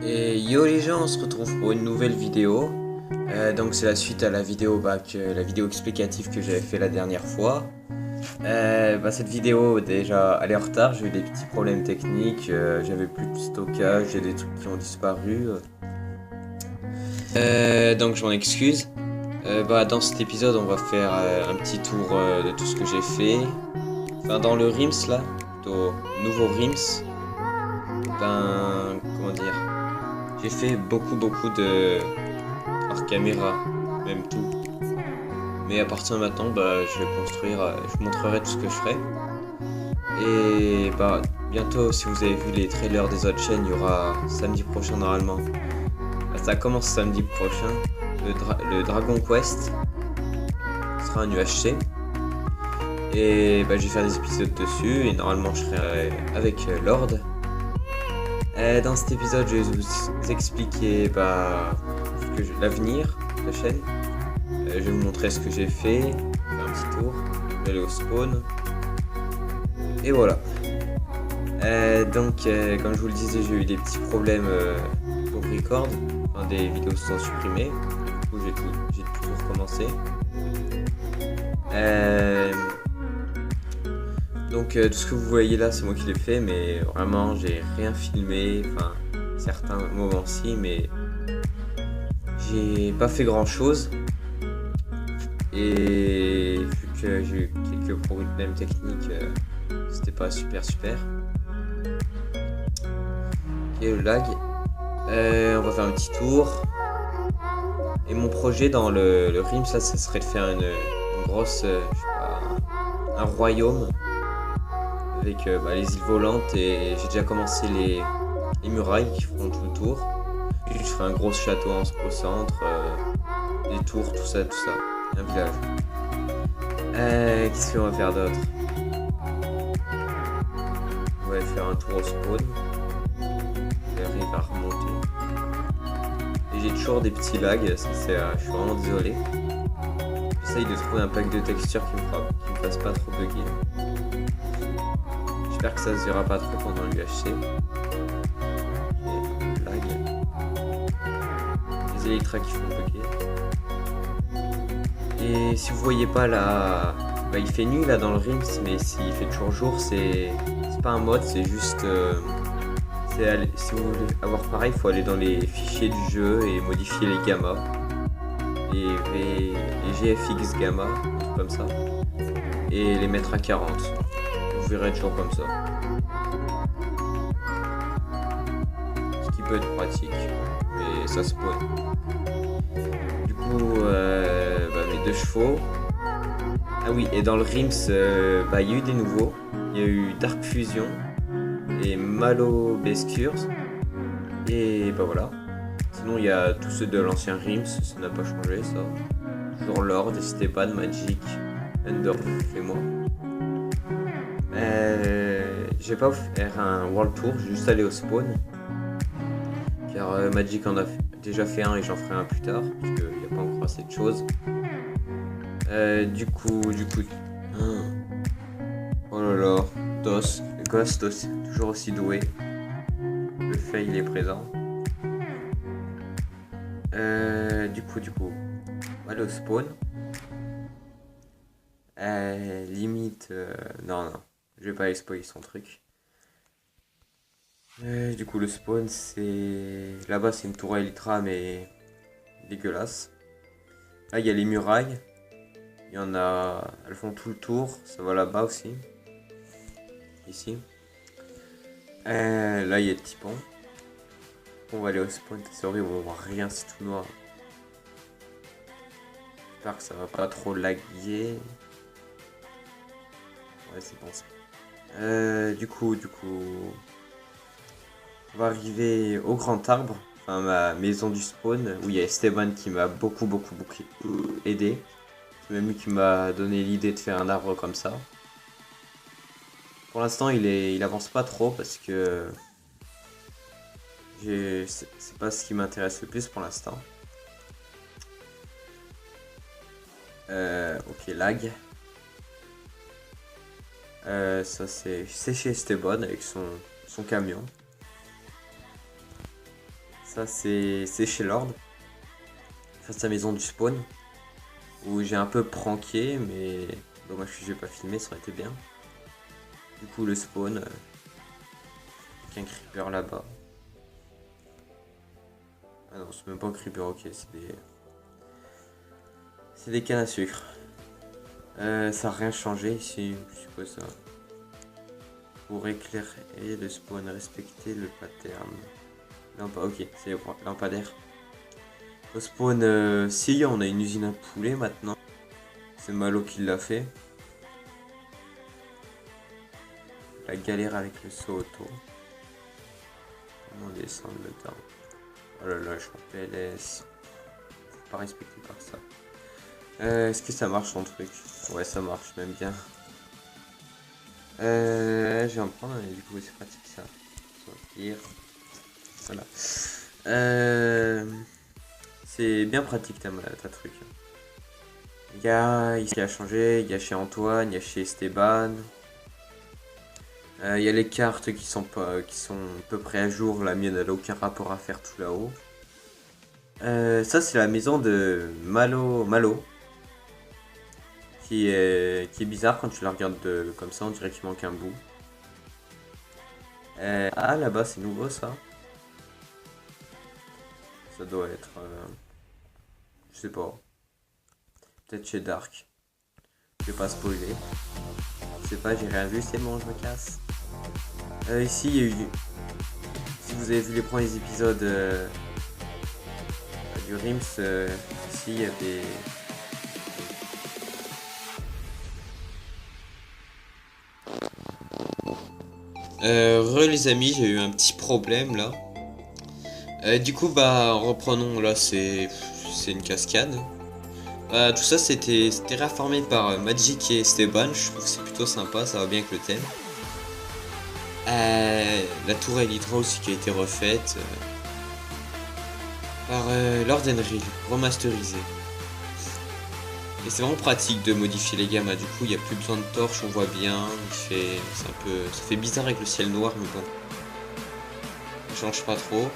Et yo les gens, on se retrouve pour une nouvelle vidéo. Donc c'est la suite à la vidéo la vidéo explicative que j'avais fait la dernière fois. Cette vidéo déjà elle est en retard, j'ai eu des petits problèmes techniques, j'avais plus de stockage, j'ai des trucs qui ont disparu. Donc je m'en excuse. Dans cet épisode on va faire un petit tour de tout ce que j'ai fait. Enfin dans le Rims là, plutôt nouveau Rims. Comment dire, j'ai fait beaucoup de hors caméra, même tout. Mais à partir de maintenant, je vais construire, je vous montrerai tout ce que je ferai. Et bientôt, si vous avez vu les trailers des autres chaînes, il y aura samedi prochain normalement. Ça commence samedi prochain. Le Dragon Quest sera un UHC. Et je vais faire des épisodes dessus. Et normalement, je serai avec Lord. Dans cet épisode, je vais vous expliquer l'avenir de la chaîne. Je vais vous montrer ce que j'ai fait, faire un petit tour, je vais aller au spawn. Et voilà. Comme je vous le disais, j'ai eu des petits problèmes pour record. Enfin, des vidéos se sont supprimées. Du coup, j'ai tout recommencé. Tout ce que vous voyez là, c'est moi qui l'ai fait, mais vraiment, j'ai rien filmé. Enfin, certains moments si, mais j'ai pas fait grand chose. Et vu que j'ai eu quelques problèmes techniques, c'était pas super. Et le lag. On va faire un petit tour. Et mon projet dans le Rims là, ça serait de faire une grosse, un royaume avec les îles volantes. Et j'ai déjà commencé les murailles qui feront tout le tour. Puis je ferai un gros château au centre, des tours, tout ça. Un village. Qu'est-ce qu'on va faire d'autre? On va aller faire un tour au spawn. J'arrive à remonter. Et j'ai toujours des petits lags, je suis vraiment désolé. J'essaye de trouver un pack de textures qui me fasse pas trop bugger. J'espère que ça se verra pas trop pendant l'UHC. Et lag. Les électras qui font bugger. Et si vous voyez pas là, il fait nuit là dans le Rims, mais s'il fait toujours jour, c'est pas un mode, c'est juste si vous voulez avoir pareil, il faut aller dans les fichiers du jeu et modifier les gammas, les GFX gamma, un truc comme ça, et les mettre à 40. Vous verrez toujours comme ça. Ce qui peut être pratique, mais ça spawn. Du coup, mes 2 chevaux. Ah oui, et dans le Rims, il y a eu des nouveaux. Il y a eu Dark Fusion et Malo Beskurs. Et voilà. Sinon, il y a tous ceux de l'ancien Rims, ça n'a pas changé ça. Toujours Lord, Esteban, Magic, Ender et moi. Je vais pas vous faire un World Tour, je vais juste aller au spawn. Car Magic en a déjà fait un et j'en ferai un plus tard, parce qu'il n'y a pas encore assez de choses. Du coup. Oh là là, Ghost aussi, toujours aussi doué. Le fail il est présent. Du coup, on va aller au spawn. Limite, non, je vais pas aller spoiler son truc. Du coup, le spawn, c'est là-bas, c'est une tour Elytra, mais dégueulasse. Là, il y a les murailles. Il y en a, elles font tout le tour. Ça va là-bas aussi. Ici. Là, il y a le petit pont. On va aller au spawn. C'est horrible, on voit rien, c'est tout noir. J'espère que ça va pas trop laguer. Ouais, c'est bon ça. Du coup, on va arriver au grand arbre. Enfin, ma maison du spawn, où il y a Esteban qui m'a beaucoup aidé. C'est même lui qui m'a donné l'idée de faire un arbre comme ça. Pour l'instant, il avance pas trop parce que c'est pas ce qui m'intéresse le plus pour l'instant. Ok, lag. Ça c'est chez Esteban avec son camion. Ça c'est chez Lord, face à sa maison du spawn, où j'ai un peu pranké, mais dommage que j'ai pas filmé, ça aurait été bien. Du coup le spawn, avec un creeper là-bas. Ah non, c'est même pas un creeper, ok, c'est des cannes à sucre. Ça n'a rien changé ici, je suppose ça. Pour éclairer le spawn, respecter le pattern. Ok, c'est lampadaire. Au spawn, si on a une usine à poulet maintenant. C'est Malo qui l'a fait. La galère avec le saut auto. Comment descendre le temps? Oh là là, je suis en PLS. Faut pas respecter par ça. Est-ce que ça marche ton truc? Ouais, ça marche, même bien. Je vais en prendre, et du coup c'est pratique ça. Sortir. Voilà. C'est bien pratique ta truc. Il y a ici à changer, il y a chez Antoine, il y a chez Esteban. Il y a les cartes qui sont à peu près à jour. La mienne elle n'a aucun rapport à faire tout là-haut. Ça c'est la maison de Malo. Qui est bizarre quand tu la regardes comme ça, on dirait qu'il manque un bout. Ah là-bas c'est nouveau ça. Ça doit être... je sais pas. Peut-être chez Dark. Je vais pas spoiler. Je sais pas, j'ai rien vu, c'est bon, je me casse. Ici, il y a eu... Si vous avez vu les premiers épisodes du Rims, ici, il y avait... Les amis, j'ai eu un petit problème là. Du coup, bah, reprenons, là, c'est une cascade. Tout ça, c'était réformé par Magic et Esteban. Je trouve que c'est plutôt sympa, ça va bien avec le thème. La tour Elytra aussi qui a été refaite par Lord Enril, remasterisé. Et c'est vraiment pratique de modifier les gammas, du coup il n'y a plus besoin de torche, on voit bien, ça fait bizarre avec le ciel noir, mais bon, ça change pas trop.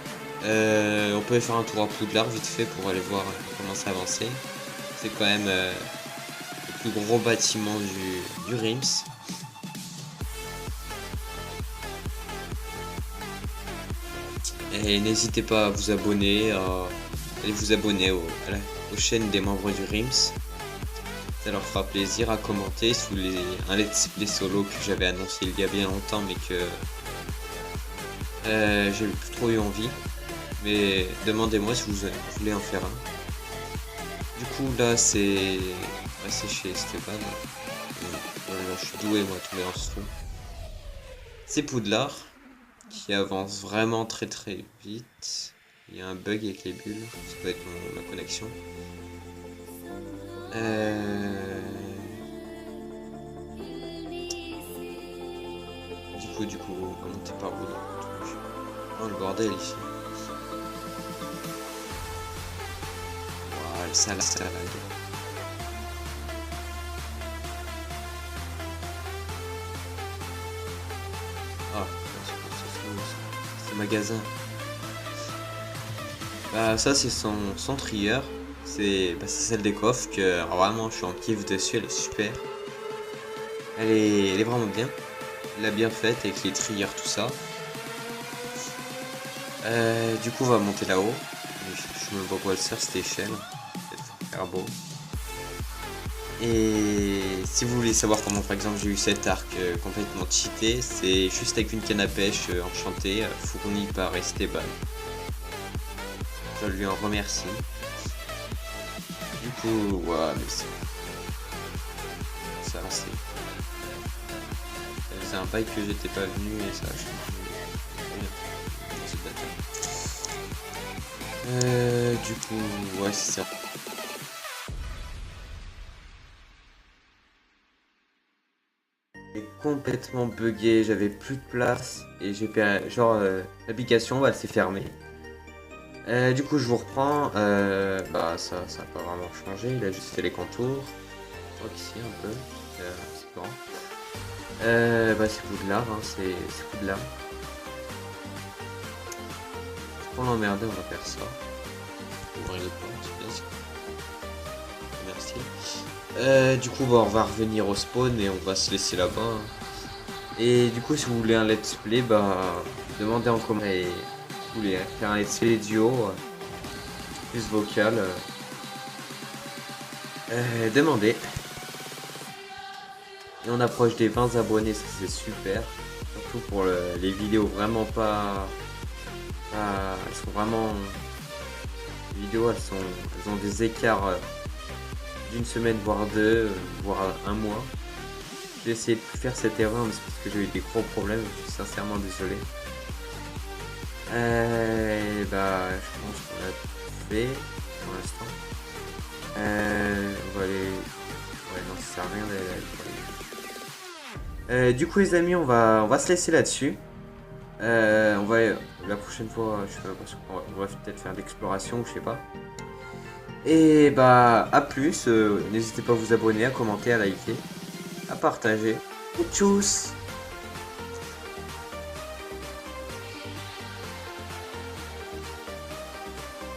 On peut faire un tour à Poudlard vite fait pour aller voir comment ça avance. C'est quand même le plus gros bâtiment du Rims. Et n'hésitez pas à vous abonner, allez vous abonner aux chaînes des membres du Rims. Ça leur fera plaisir, à commenter sous un let's play solo que j'avais annoncé il y a bien longtemps mais que j'ai plus trop eu envie. Mais demandez-moi si vous voulez en faire un. Du coup là c'est chez Stéphane. Voilà, je suis doué moi tomber dans ce trou. C'est Poudlard qui avance vraiment très très vite. Il y a un bug avec les bulles, ça peut être ma connexion. Du coup, on va monter par où dans le truc? Oh, le bordel ici. Wow, ça lag. Ah, c'est le magasin. Bah, ça, c'est son trieur. C'est celle des coffres que vraiment je suis en kiff dessus, elle est super. Elle est vraiment bien. Elle l'a bien faite avec les trieurs, tout ça. Du coup, on va monter là-haut. Je me vois quoi le faire cette échelle. C'est faire beau. Et si vous voulez savoir comment, par exemple, j'ai eu cet arc complètement cheaté, c'est juste avec une canne à pêche enchantée fournie par Esteban. Je lui en remercie. Du coup, ouais, mais ça faisait un bail que j'étais pas venu et ça du coup, ouais, c'est ça. J'ai complètement bugué, j'avais plus de place et j'ai perdu, genre l'application elle s'est fermée. Du coup je vous reprends, bah ça a pas vraiment changé, il a juste fait les contours. Je crois qu'ici un peu, c'est grand. Bah c'est Poudlard, hein, c'est Poudlard. Pour l'emmerder, on va faire ça. Ouvrir les portes, yes. Merci. Du coup, bah, on va revenir au spawn et on va se laisser là-bas. Hein. Et du coup, si vous voulez un let's play, bah, demandez en commentaire. Et vous voulez faire un let's play duo, plus vocal, demandez. Et on approche des 20 abonnés, ça c'est super. Surtout pour les vidéos vraiment pas... elles sont vraiment... Les vidéos, elles ont des écarts d'une semaine, voire deux, voire un mois. J'ai essayé de faire cette erreur, mais c'est parce que j'ai eu des gros problèmes. Je suis sincèrement désolé. Bah, je pense qu'on a tout fait pour l'instant. On va aller... Ouais, non, ça sert à rien d'aller... du coup, les amis, on va se laisser là-dessus. La prochaine fois, je sais pas, on va peut-être faire d'exploration, je sais pas. Et bah, à plus. N'hésitez pas à vous abonner, à commenter, à liker, à partager. Et tchuss!